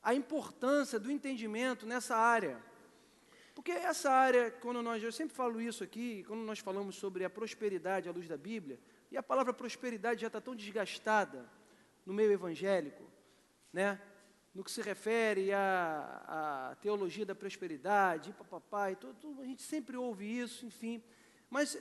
a importância do entendimento nessa área. Porque essa área, eu sempre falo isso aqui, quando nós falamos sobre a prosperidade à luz da Bíblia, e a palavra prosperidade já está tão desgastada no meio evangélico, né? No que se refere à teologia da prosperidade, papai, a gente sempre ouve isso, enfim. Mas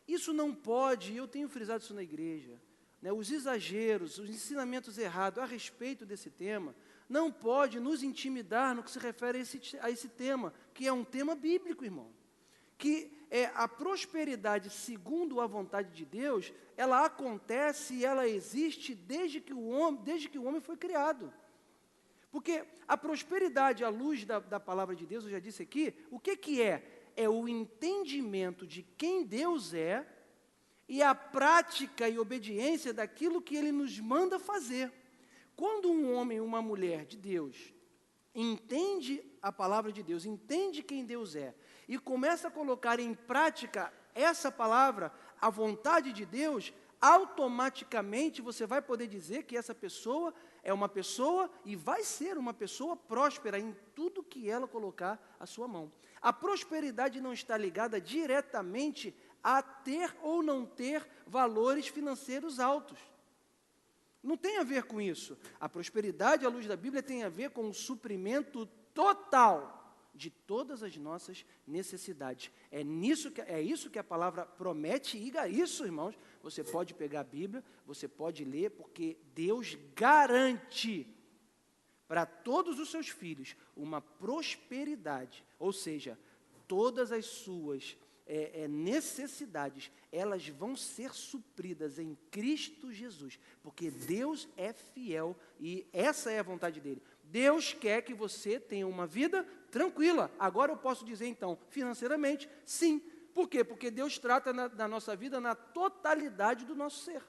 isso não pode, eu tenho frisado isso na igreja, né, os exageros, os ensinamentos errados a respeito desse tema, não pode nos intimidar no que se refere a esse tema, que é um tema bíblico, irmão. Que a prosperidade, segundo a vontade de Deus, ela acontece e ela existe desde que o homem foi criado. Porque a prosperidade à luz da palavra de Deus, eu já disse aqui, o que é? É o entendimento de quem Deus é e a prática e obediência daquilo que Ele nos manda fazer. Quando um homem e uma mulher de Deus entende a palavra de Deus, entende quem Deus é, e começa a colocar em prática essa palavra, a vontade de Deus, automaticamente você vai poder dizer que essa pessoa é uma pessoa e vai ser uma pessoa próspera em tudo que ela colocar a sua mão. A prosperidade não está ligada diretamente a ter ou não ter valores financeiros altos. Não tem a ver com isso. A prosperidade à luz da Bíblia tem a ver com o suprimento total de todas as nossas necessidades. É isso que a palavra promete, e isso, irmãos, você pode pegar a Bíblia, você pode ler, porque Deus garante para todos os seus filhos uma prosperidade, ou seja, todas as suas necessidades, elas vão ser supridas em Cristo Jesus, porque Deus é fiel e essa é a vontade dEle. Deus quer que você tenha uma vida tranquila. Agora eu posso dizer então, financeiramente, sim. Por quê? Porque Deus trata da nossa vida na totalidade do nosso ser.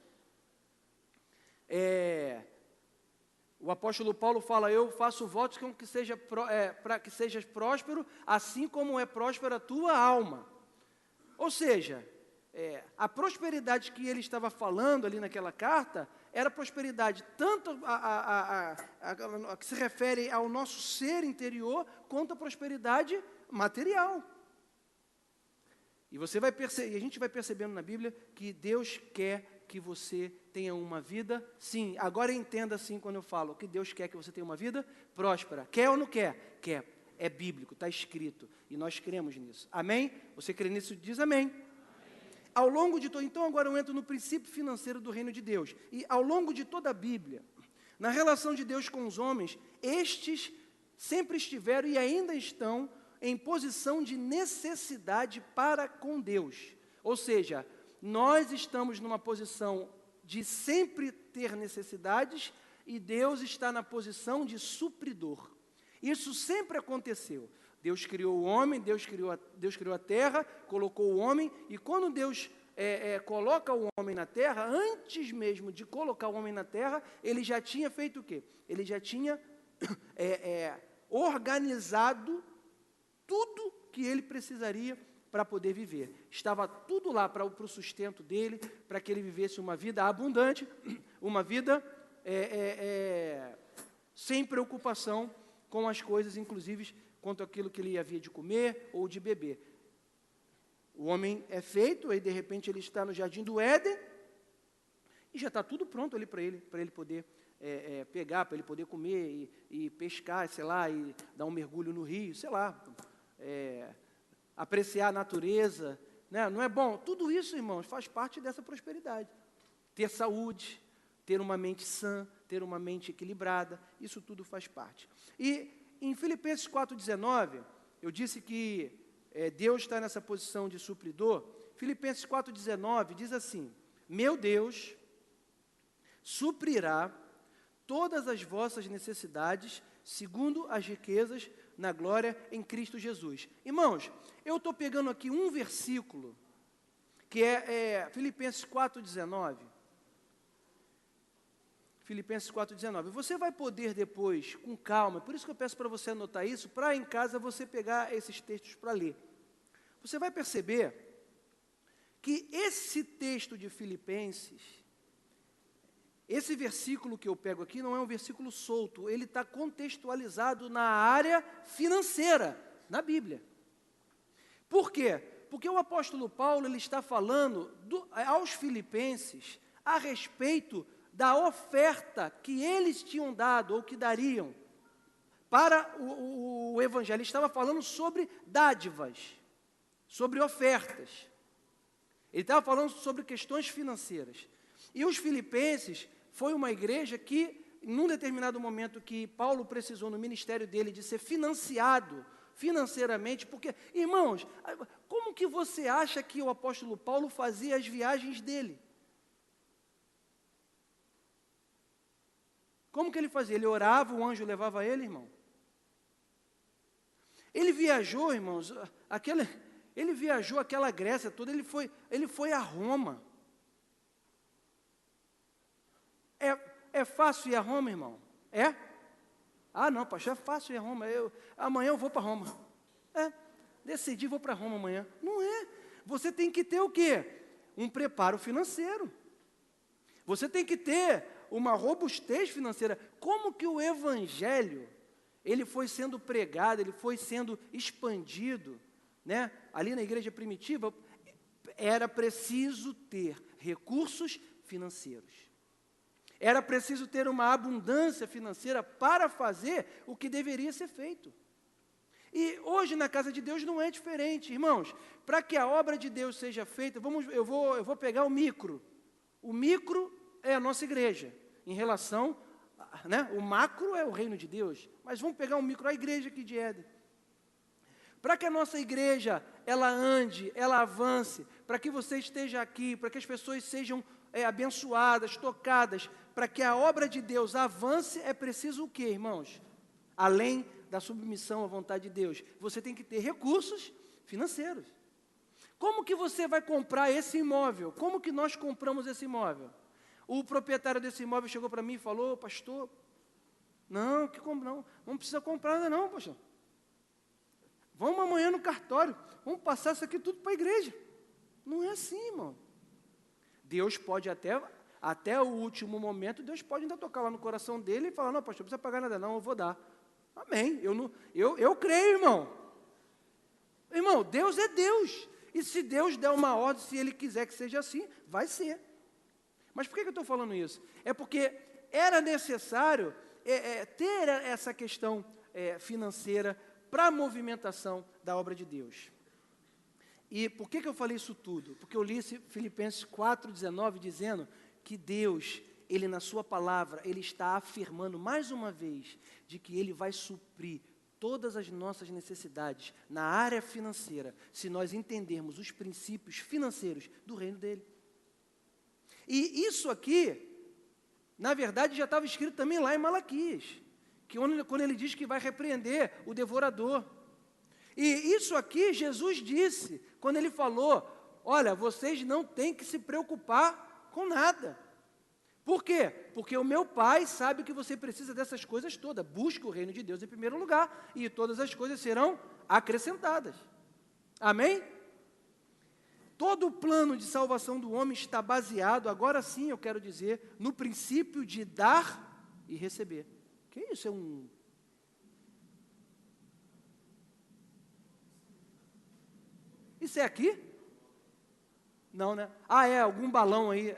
O apóstolo Paulo fala, eu faço votos para que sejas próspero, assim como é próspera a tua alma. Ou seja, a prosperidade que ele estava falando ali naquela carta, era prosperidade tanto a que se refere ao nosso ser interior, quanto a prosperidade material. E a gente vai percebendo na Bíblia que Deus quer que você tenha uma vida, sim, agora entenda assim quando eu falo, que Deus quer que você tenha uma vida próspera. Quer ou não quer? Quer. É bíblico, está escrito, e nós cremos nisso. Amém? Você crê nisso? Diz amém. Ao longo de todo, então agora eu entro no princípio financeiro do reino de Deus. E ao longo de toda a Bíblia, na relação de Deus com os homens, estes sempre estiveram e ainda estão em posição de necessidade para com Deus. Ou seja, nós estamos numa posição de sempre ter necessidades e Deus está na posição de supridor. Isso sempre aconteceu. Deus criou o homem, Deus criou a terra, colocou o homem, e quando Deus coloca o homem na terra, antes mesmo de colocar o homem na terra, Ele já tinha feito o quê? Ele já tinha organizado tudo que ele precisaria para poder viver. Estava tudo lá para o sustento dele, para que ele vivesse uma vida abundante, uma vida sem preocupação com as coisas, inclusive quanto àquilo que ele havia de comer ou de beber. O homem é feito, aí de repente ele está no jardim do Éden, e já está tudo pronto ali para ele poder pegar, para ele poder comer e pescar, sei lá, e dar um mergulho no rio, sei lá, apreciar a natureza, né? Não é bom? Tudo isso, irmãos, faz parte dessa prosperidade. Ter saúde, ter uma mente sã, ter uma mente equilibrada, isso tudo faz parte. E em Filipenses 4,19, eu disse que Deus está nessa posição de supridor. Filipenses 4,19 diz assim, meu Deus suprirá todas as vossas necessidades, segundo as riquezas na glória em Cristo Jesus. Irmãos, eu estou pegando aqui um versículo, que é Filipenses 4,19. Filipenses 4,19. Você vai poder depois, com calma, por isso que eu peço para você anotar isso, para em casa você pegar esses textos para ler. Você vai perceber que esse texto de Filipenses, esse versículo que eu pego aqui não é um versículo solto, ele está contextualizado na área financeira, na Bíblia. Por quê? Porque o apóstolo Paulo ele está falando aos filipenses a respeito da oferta que eles tinham dado ou que dariam para o evangelho. Ele estava falando sobre dádivas, sobre ofertas. Ele estava falando sobre questões financeiras. E os filipenses foi uma igreja que, num determinado momento que Paulo precisou no ministério dele de ser financiado financeiramente, porque, irmãos, como que você acha que o apóstolo Paulo fazia as viagens dele? Como que ele fazia? Ele orava, o anjo levava ele, irmão? Ele viajou, irmãos, ele viajou aquela Grécia toda, ele foi a Roma. É fácil ir a Roma, irmão? É? Ah, não, pastor, é fácil ir a Roma. Amanhã eu vou para Roma. Decidi, vou para Roma amanhã. Não é. Você tem que ter o quê? Um preparo financeiro. Você tem que ter uma robustez financeira. Como que o evangelho, ele foi sendo pregado, ele foi sendo expandido, né? Ali na igreja primitiva, era preciso ter recursos financeiros. Era preciso ter uma abundância financeira para fazer o que deveria ser feito. E hoje na casa de Deus não é diferente, irmãos. Para que a obra de Deus seja feita, eu vou pegar o micro. O micro é a nossa igreja, em relação, né? O macro é o reino de Deus, mas vamos pegar o micro, a igreja aqui de Éden. Para que a nossa igreja, ela ande, ela avance, para que você esteja aqui, para que as pessoas sejam abençoadas, tocadas, para que a obra de Deus avance, é preciso o quê, irmãos? Além da submissão à vontade de Deus, você tem que ter recursos financeiros. Como que você vai comprar esse imóvel? Como que nós compramos esse imóvel? O proprietário desse imóvel chegou para mim e falou, pastor, não precisa comprar nada não, pastor. Vamos amanhã no cartório, vamos passar isso aqui tudo para a igreja. Não é assim, irmão. Deus pode até o último momento, Deus pode ainda tocar lá no coração dele e falar, não, pastor, não precisa pagar nada não, eu vou dar. Amém, eu creio, irmão. Irmão, Deus é Deus. E se Deus der uma ordem, se Ele quiser que seja assim, vai ser. Mas por que eu estou falando isso? É porque era necessário ter essa questão financeira para a movimentação da obra de Deus. E por que eu falei isso tudo? Porque eu li Filipenses 4,19 dizendo que Deus, Ele na sua palavra, Ele está afirmando mais uma vez de que Ele vai suprir todas as nossas necessidades na área financeira, se nós entendermos os princípios financeiros do reino dEle. E isso aqui, na verdade, já estava escrito também lá em Malaquias, que quando ele diz que vai repreender o devorador. E isso aqui Jesus disse, quando ele falou, olha, vocês não têm que se preocupar com nada. Por quê? Porque o meu Pai sabe que você precisa dessas coisas todas. Busque o reino de Deus em primeiro lugar, e todas as coisas serão acrescentadas. Amém? Todo o plano de salvação do homem está baseado, agora sim eu quero dizer, no princípio de dar e receber. Que isso? Isso é aqui? Não, né? Algum balão aí,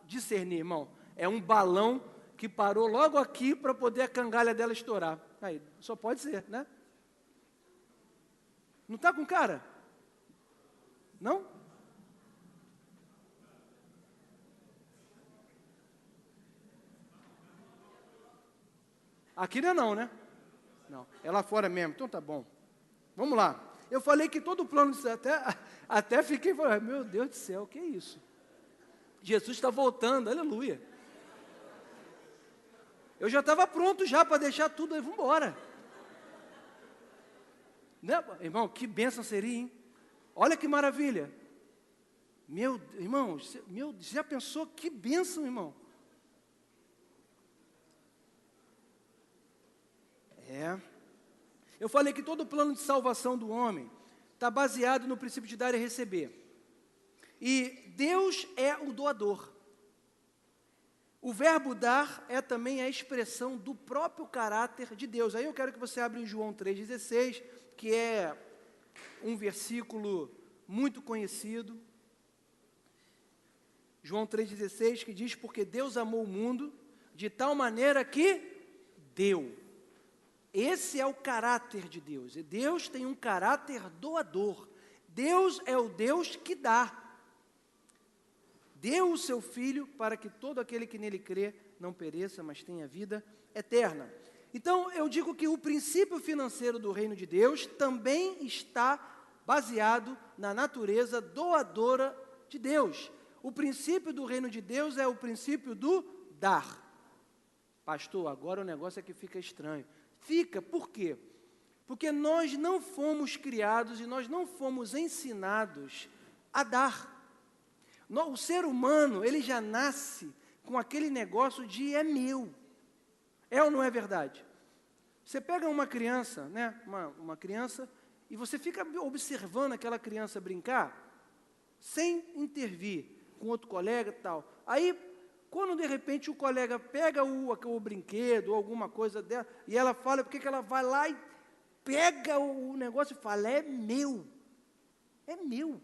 discernir, irmão. É um balão que parou logo aqui para poder a cangalha dela estourar. Aí, só pode ser, né? Não está com cara? Não? Aqui não, né? Não, é lá fora mesmo, então tá bom. Vamos lá. Eu falei que todo o plano, até fiquei falando, meu Deus do céu, o que é isso? Jesus está voltando, aleluia. Eu já estava pronto já para deixar tudo aí, vamos embora. Né, irmão, que bênção seria, hein? Olha que maravilha. Meu irmão, já pensou que bênção, irmão? Eu falei que todo o plano de salvação do homem está baseado no princípio de dar e receber. E Deus é o doador. O verbo dar é também a expressão do próprio caráter de Deus. Aí eu quero que você abra em João 3,16, que é um versículo muito conhecido. João 3,16, que diz: porque Deus amou o mundo de tal maneira que deu. Esse é o caráter de Deus. Deus tem um caráter doador. Deus é o Deus que dá. Deu o seu Filho para que todo aquele que nele crê não pereça, mas tenha vida eterna. Então, eu digo que o princípio financeiro do reino de Deus também está baseado na natureza doadora de Deus. O princípio do reino de Deus é o princípio do dar. Pastor, agora o negócio é que fica estranho. Fica, por quê? Porque nós não fomos criados e nós não fomos ensinados a dar. O ser humano, ele já nasce com aquele negócio de é meu. É ou não é verdade? Você pega uma criança, né, uma criança, e você fica observando aquela criança brincar, sem intervir com outro colega e tal. Aí, quando de repente o colega pega o brinquedo ou alguma coisa dela, e ela fala, por que ela vai lá e pega o negócio e fala, é meu. É meu.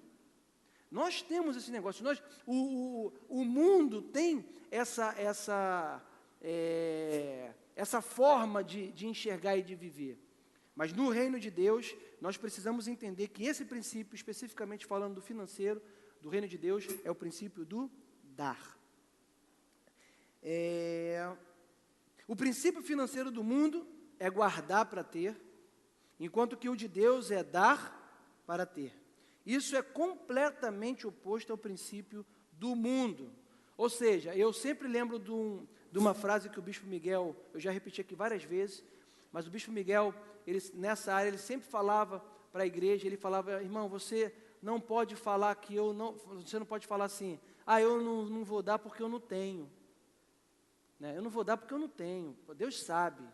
Nós temos esse negócio, o mundo tem essa forma de enxergar e de viver. Mas no reino de Deus, nós precisamos entender que esse princípio, especificamente falando do financeiro, do reino de Deus, é o princípio do dar. O princípio financeiro do mundo é guardar para ter, enquanto que o de Deus é dar para ter. Isso é completamente oposto ao princípio do mundo. Ou seja, eu sempre lembro de uma frase que o Bispo Miguel, eu já repeti aqui várias vezes, mas o Bispo Miguel, nessa área, ele sempre falava para a igreja, ele falava, irmão, você não pode falar que você não pode falar assim, eu não vou dar porque eu não tenho. Né? Eu não vou dar porque eu não tenho. Deus sabe.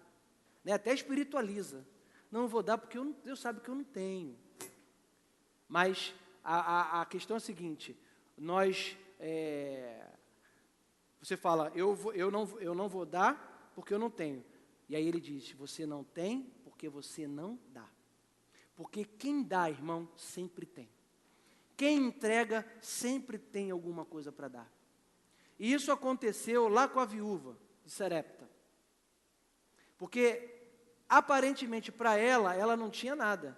Né? Até espiritualiza. Não vou dar porque Deus sabe que eu não tenho. Mas a questão é a seguinte, você fala, eu não vou dar porque eu não tenho. E aí ele diz, você não tem porque você não dá. Porque quem dá, irmão, sempre tem. Quem entrega, sempre tem alguma coisa para dar. E isso aconteceu lá com a viúva de Sarepta. Porque, aparentemente, para ela não tinha nada.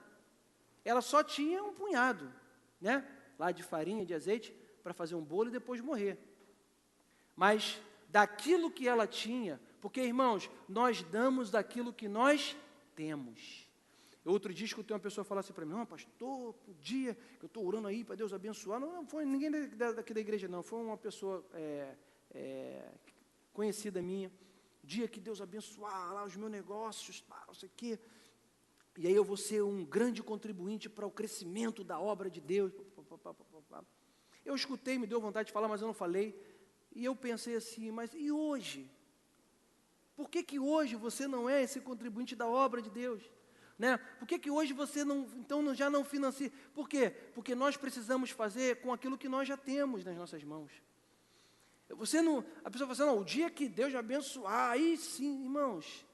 Ela só tinha um punhado, né? Lá de farinha, de azeite, para fazer um bolo e depois morrer. Mas daquilo que ela tinha, porque, irmãos, nós damos daquilo que nós temos. Outro dia escutei uma pessoa falar assim para mim, não, pastor, o dia que eu estou orando aí para Deus abençoar, não foi ninguém daqui da igreja não, foi uma pessoa conhecida minha, o dia que Deus abençoar lá os meus negócios, não sei o quê, e aí eu vou ser um grande contribuinte para o crescimento da obra de Deus. Eu escutei, me deu vontade de falar, mas eu não falei, e eu pensei assim, mas e hoje? Por que hoje você não é esse contribuinte da obra de Deus? Né? Por que hoje você já não financia? Por quê? Porque nós precisamos fazer com aquilo que nós já temos nas nossas mãos. A pessoa fala assim, não, o dia que Deus abençoar, aí sim, irmãos,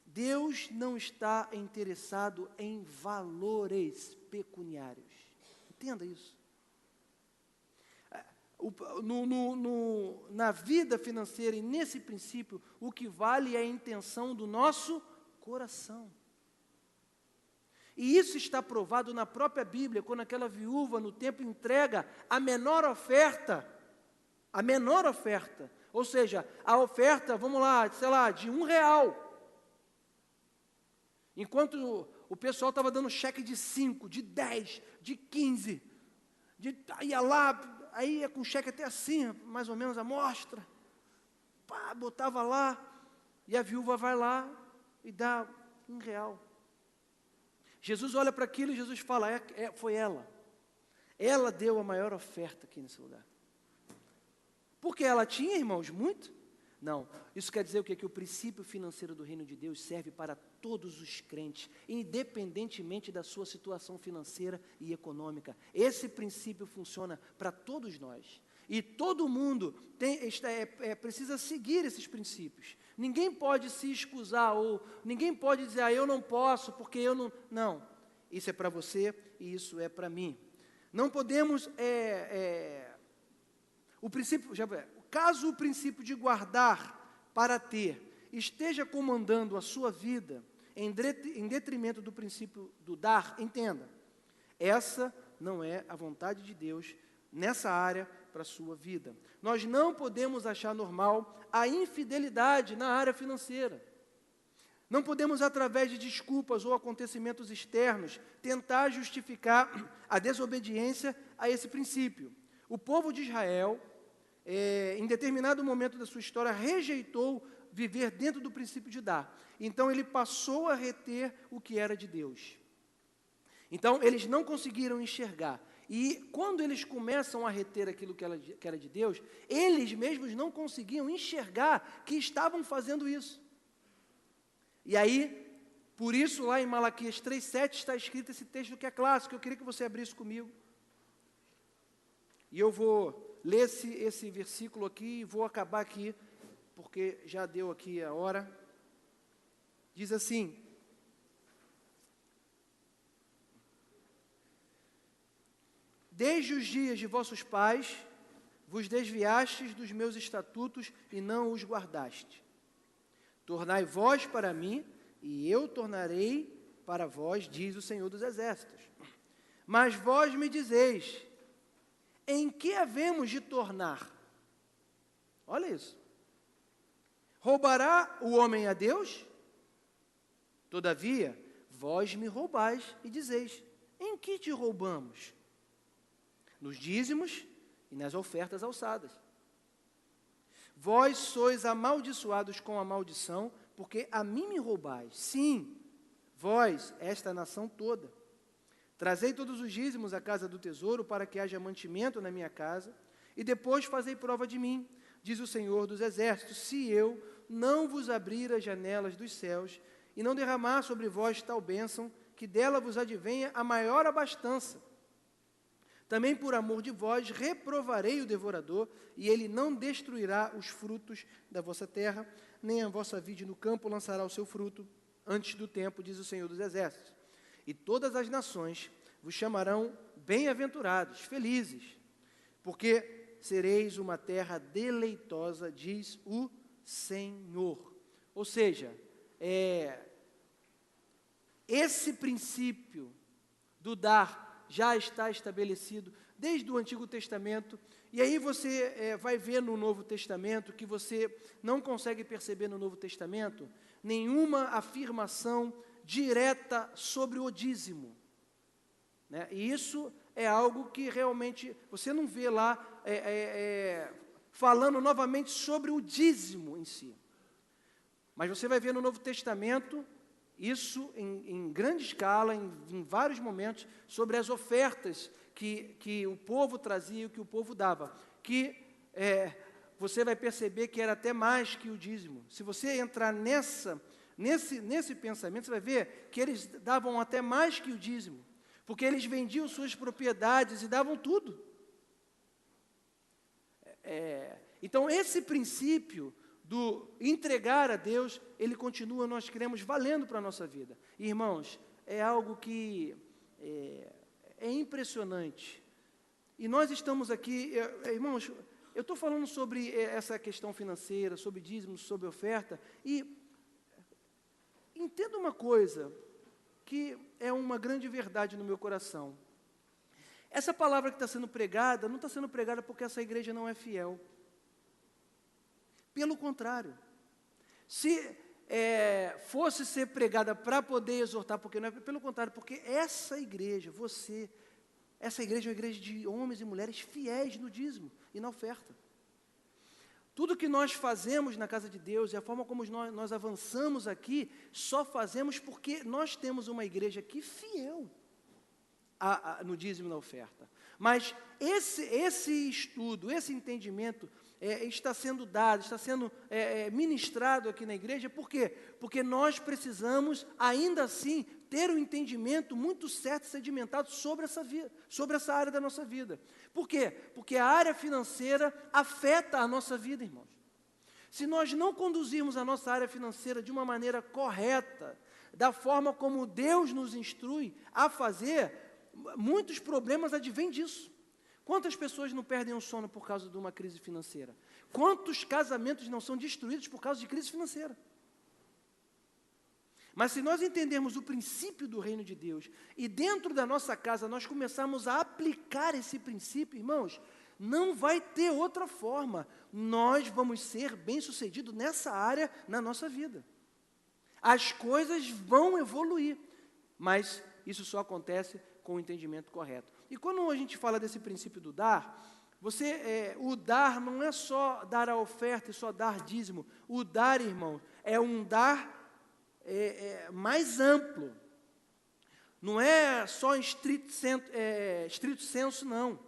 Deus não está interessado em valores pecuniários. Entenda isso. Na vida financeira e nesse princípio, o que vale é a intenção do nosso coração. E isso está provado na própria Bíblia, quando aquela viúva no templo entrega a menor oferta, ou seja, a oferta, vamos lá, sei lá, de R$1, enquanto o pessoal estava dando cheque de 5, de 10, de 15, ia lá, aí ia com cheque até assim, mais ou menos a mostra, botava lá, e a viúva vai lá e dá R$1. Jesus olha para aquilo e Jesus fala, foi ela. Ela deu a maior oferta aqui nesse lugar. Porque ela tinha, irmãos, muito? Não. Isso quer dizer o quê? Que o princípio financeiro do reino de Deus serve para todos os crentes, independentemente da sua situação financeira e econômica. Esse princípio funciona para todos nós. E todo mundo precisa seguir esses princípios. Ninguém pode se excusar, ou ninguém pode dizer, eu não posso, porque eu não... Não, isso é para você e isso é para mim. Não podemos... Caso o princípio de guardar para ter esteja comandando a sua vida em detrimento do princípio do dar, entenda, essa não é a vontade de Deus nessa área para a sua vida. Nós não podemos achar normal a infidelidade na área financeira. Não podemos, através de desculpas ou acontecimentos externos, tentar justificar a desobediência a esse princípio. O povo de Israel, em determinado momento da sua história, rejeitou viver dentro do princípio de dar. Então, ele passou a reter o que era de Deus. Então, eles não conseguiram enxergar. E quando eles começam a reter aquilo que era de Deus, eles mesmos não conseguiam enxergar que estavam fazendo isso. E aí, por isso, lá em Malaquias 3,7 está escrito esse texto que é clássico. Eu queria que você abrisse comigo. E eu vou ler esse versículo aqui e vou acabar aqui, porque já deu aqui a hora. Diz assim: desde os dias de vossos pais, vos desviastes dos meus estatutos e não os guardaste. Tornai vós para mim, e eu tornarei para vós, diz o Senhor dos Exércitos. Mas vós me dizeis, em que havemos de tornar? Olha isso. Roubará o homem a Deus? Todavia, vós me roubais e dizeis, em que te roubamos? Nos dízimos e nas ofertas alçadas. Vós sois amaldiçoados com a maldição, porque a mim me roubais. Sim, vós, esta nação toda. Trazei todos os dízimos à casa do tesouro, para que haja mantimento na minha casa, e depois fazei prova de mim, diz o Senhor dos Exércitos, se eu não vos abrir as janelas dos céus, e não derramar sobre vós tal bênção, que dela vos advenha a maior abastança. Também por amor de vós reprovarei o devorador, e ele não destruirá os frutos da vossa terra, nem a vossa vide no campo lançará o seu fruto, antes do tempo, diz o Senhor dos Exércitos. E todas as nações vos chamarão bem-aventurados, felizes, porque sereis uma terra deleitosa, diz o Senhor. Ou seja, esse princípio do dar já está estabelecido desde o Antigo Testamento, e aí você vai ver no Novo Testamento, que você não consegue perceber no Novo Testamento, nenhuma afirmação direta sobre o dízimo. Né? E isso é algo que realmente você não vê lá falando novamente sobre o dízimo em si. Mas você vai ver no Novo Testamento isso em grande escala, em vários momentos, sobre as ofertas que o povo trazia, que o povo dava, que você vai perceber que era até mais que o dízimo. Se você entrar nesse pensamento, você vai ver que eles davam até mais que o dízimo, porque eles vendiam suas propriedades e davam tudo. Então, esse princípio do entregar a Deus, ele continua, nós queremos, valendo para a nossa vida. E, irmãos, é algo que é impressionante. E nós estamos aqui, irmãos, eu estou falando sobre essa questão financeira, sobre dízimos, sobre oferta, e entenda uma coisa, que é uma grande verdade no meu coração. Essa palavra que está sendo pregada, não está sendo pregada porque essa igreja não é fiel. Pelo contrário, se fosse ser pregada para poder exortar, porque não é, pelo contrário, porque essa igreja, essa igreja é uma igreja de homens e mulheres fiéis no dízimo e na oferta. Tudo que nós fazemos na casa de Deus e a forma como nós avançamos aqui, só fazemos porque nós temos uma igreja aqui fiel no dízimo e na oferta. Mas esse estudo, esse entendimento, está sendo dado, está sendo ministrado aqui na igreja. Por quê? Porque nós precisamos, ainda assim, ter um entendimento muito certo e sedimentado sobre essa área da nossa vida. Por quê? Porque a área financeira afeta a nossa vida, irmãos. Se nós não conduzirmos a nossa área financeira de uma maneira correta, da forma como Deus nos instrui a fazer, muitos problemas advêm disso. Quantas pessoas não perdem o sono por causa de uma crise financeira? Quantos casamentos não são destruídos por causa de crise financeira? Mas se nós entendermos o princípio do reino de Deus e dentro da nossa casa nós começarmos a aplicar esse princípio, irmãos, não vai ter outra forma. Nós vamos ser bem-sucedidos nessa área na nossa vida. As coisas vão evoluir, mas isso só acontece com o entendimento correto. E quando a gente fala desse princípio do dar, o dar não é só dar a oferta e só dar dízimo. O dar, irmão, é um dar mais amplo. Não é só em estrito senso, não.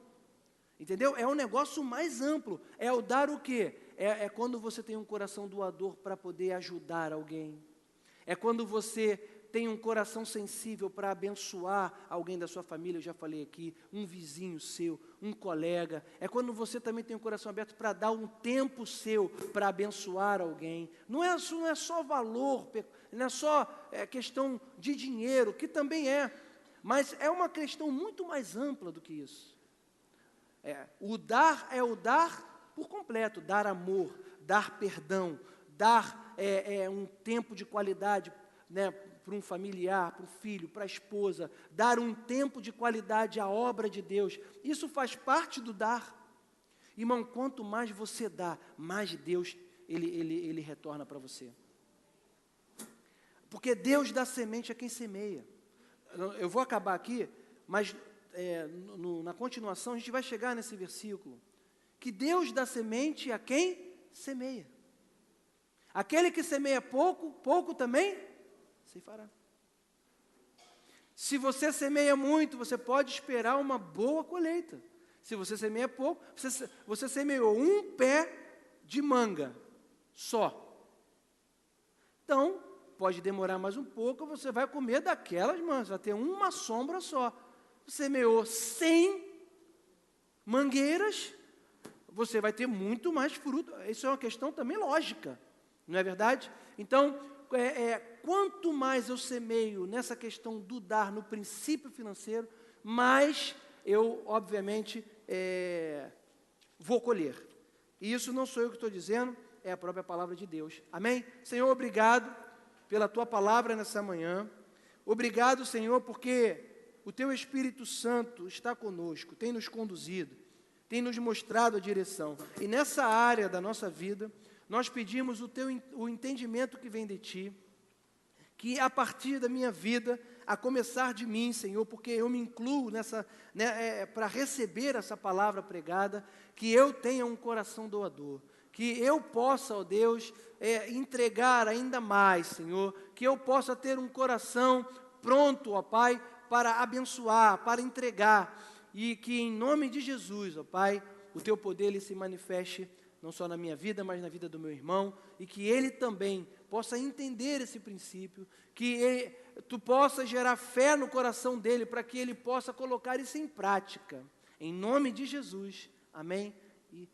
Entendeu? É um negócio mais amplo. É o dar o quê? É quando você tem um coração doador para poder ajudar alguém. É quando você tem um coração sensível para abençoar alguém da sua família, eu já falei aqui, um vizinho seu, um colega. É quando você também tem um coração aberto para dar um tempo seu para abençoar alguém. Não é só valor, não é só questão de dinheiro, que também mas é uma questão muito mais ampla do que isso. O dar é o dar por completo, dar amor, dar perdão, dar um tempo de qualidade, né, para um familiar, para o filho, para a esposa, dar um tempo de qualidade à obra de Deus. Isso faz parte do dar. Irmão, quanto mais você dá, mais Deus ele retorna para você. Porque Deus dá semente a quem semeia. Eu vou acabar aqui, mas na continuação a gente vai chegar nesse versículo. Que Deus dá semente a quem semeia. Aquele que semeia pouco, pouco também se fará. Se você semeia muito, você pode esperar uma boa colheita. Se você semeia pouco, você semeou um pé de manga só. Então, pode demorar mais um pouco, você vai comer daquelas mangas, vai ter uma sombra só. Você semeou 100 mangueiras, você vai ter muito mais fruto. Isso é uma questão também lógica, não é verdade? Então, quanto mais eu semeio nessa questão do dar, no princípio financeiro, mais eu, obviamente, vou colher. E isso não sou eu que estou dizendo, é a própria palavra de Deus. Amém? Senhor, obrigado pela Tua palavra nessa manhã. Obrigado, Senhor, porque o Teu Espírito Santo está conosco, tem nos conduzido, tem nos mostrado a direção. E nessa área da nossa vida, nós pedimos o entendimento que vem de Ti, que a partir da minha vida, a começar de mim, Senhor, porque eu me incluo para receber essa palavra pregada, que eu tenha um coração doador, que eu possa, ó Deus, entregar ainda mais, Senhor, que eu possa ter um coração pronto, ó Pai, para abençoar, para entregar, e que em nome de Jesus, ó Pai, o Teu poder ele se manifeste não só na minha vida, mas na vida do meu irmão, e que ele também possa entender esse princípio, que Tu possa gerar fé no coração dele, para que ele possa colocar isso em prática. Em nome de Jesus. Amém e